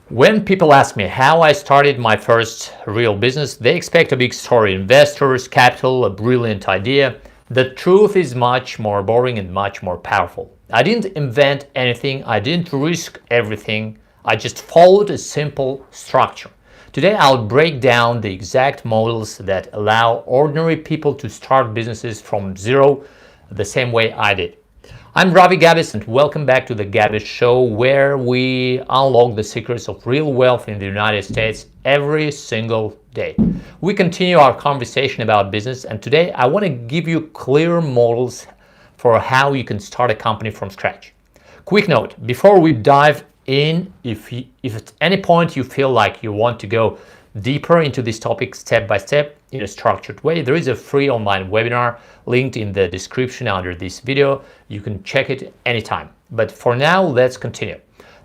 When people ask me how I started my first real business, they expect a big story, investors, capital, a brilliant idea. The truth is much more boring and much more powerful. I didn't invent anything, I didn't risk everything, I just followed a simple structure. Today I'll break down the exact models that allow ordinary people to start businesses from zero the same way I did. I'm Ravi Gabis and welcome back to the Gabis Show, where we unlock the secrets of real wealth in the United States every single day. We continue our conversation about business, and today I want to give you clear models for how you can start a company from scratch. Quick note, before we dive in, if at any point you feel like you want to go deeper into this topic step by step in a structured way, there is a free online webinar linked in the description under this video. You can check it anytime. But for now, let's continue.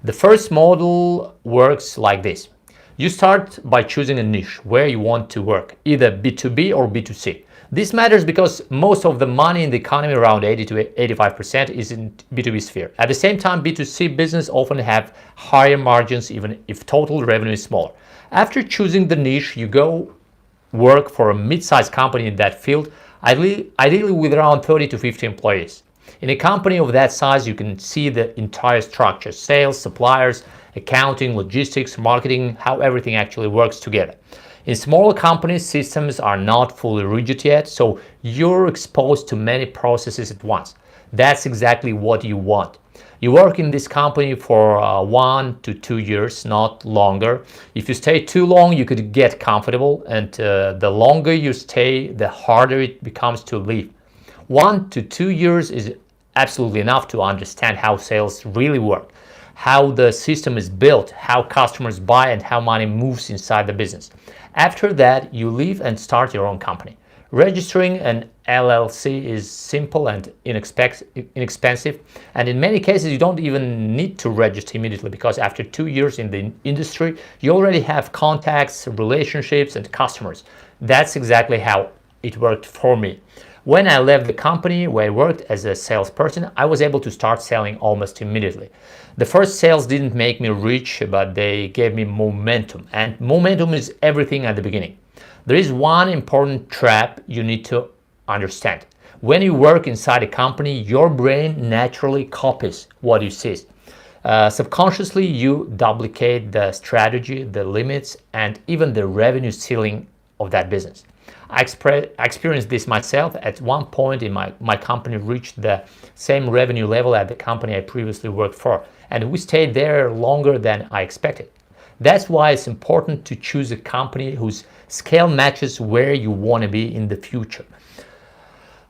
The first model works like this. You start by choosing a niche where you want to work, either B2B or B2C. This matters because most of the money in the economy, around 80 to 85%, is in B2B sphere. At the same time, B2C business often have higher margins even if total revenue is smaller. After choosing the niche, you go work for a mid-sized company in that field, ideally with around 30 to 50 employees. In a company of that size, you can see the entire structure: sales, suppliers, accounting, logistics, marketing, how everything actually works together. In smaller companies, systems are not fully rigid yet, so you're exposed to many processes at once. That's exactly what you want. You work in this company for 1 to 2 years, not longer. If you stay too long, you could get comfortable, and the longer you stay, the harder it becomes to leave. 1 to 2 years is absolutely enough to understand how sales really work, how the system is built, how customers buy, and how money moves inside the business. After that, you leave and start your own company. Registering an LLC is simple and inexpensive, and in many cases you don't even need to register immediately, because after 2 years in the industry you already have contacts, relationships, and customers. That's exactly how it worked for me. When I left the company where I worked as a salesperson, I was able to start selling almost immediately. The first sales didn't make me rich, but they gave me momentum, and momentum is everything at the beginning. There is one important trap you need to understand. When you work inside a company, your brain naturally copies what you see. Subconsciously, you duplicate the strategy, the limits, and even the revenue ceiling of that business. I experienced this myself. At one point in my company reached the same revenue level at the company I previously worked for, and we stayed there longer than I expected. That's why it's important to choose a company whose scale matches where you want to be in the future.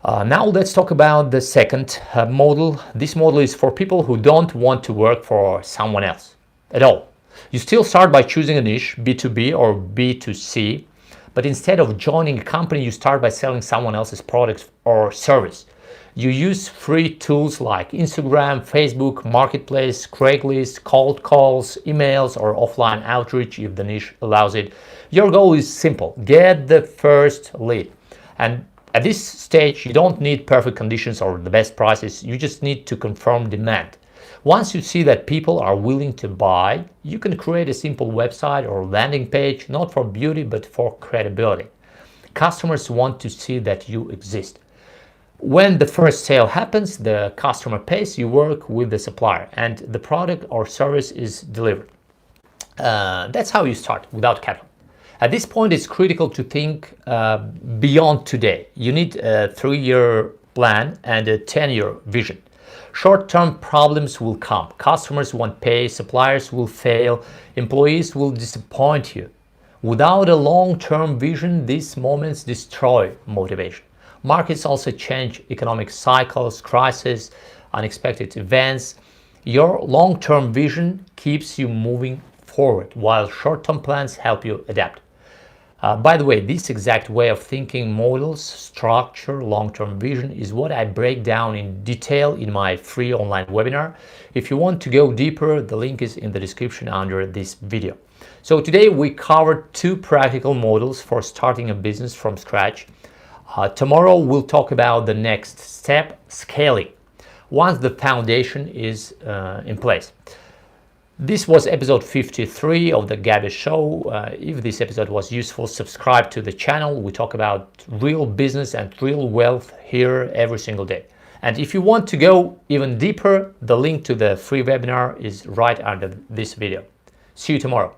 Now let's talk about the second model. This model is for people who don't want to work for someone else at all. You still start by choosing a niche, B2B or B2C, but instead of joining a company, you start by selling someone else's products or service. You use free tools like Instagram, Facebook, Marketplace, Craigslist, cold calls, emails, or offline outreach if the niche allows it. Your goal is simple: get the first lead. And at this stage, you don't need perfect conditions or the best prices. You just need to confirm demand. Once you see that people are willing to buy, you can create a simple website or landing page, not for beauty, but for credibility. Customers want to see that you exist. When the first sale happens, the customer pays, you work with the supplier, and the product or service is delivered. That's how you start, without capital. At this point, it's critical to think beyond today. You need a 3-year plan and a 10-year vision. Short-term problems will come. Customers won't pay, suppliers will fail, employees will disappoint you. Without a long-term vision, these moments destroy motivation. Markets also change, economic cycles, crises, unexpected events. Your long-term vision keeps you moving forward, while short-term plans help you adapt. By the way, this exact way of thinking, models, structure, long-term vision, is what I break down in detail in my free online webinar. If you want to go deeper, the link is in the description under this video. So today we covered 2 practical models for starting a business from scratch. Tomorrow we'll talk about the next step, scaling, once the foundation is in place. This was episode 53 of the Gabis Show. If this episode was useful, subscribe to the channel. We talk about real business and real wealth here every single day. And if you want to go even deeper, the link to the free webinar is right under this video. See you tomorrow.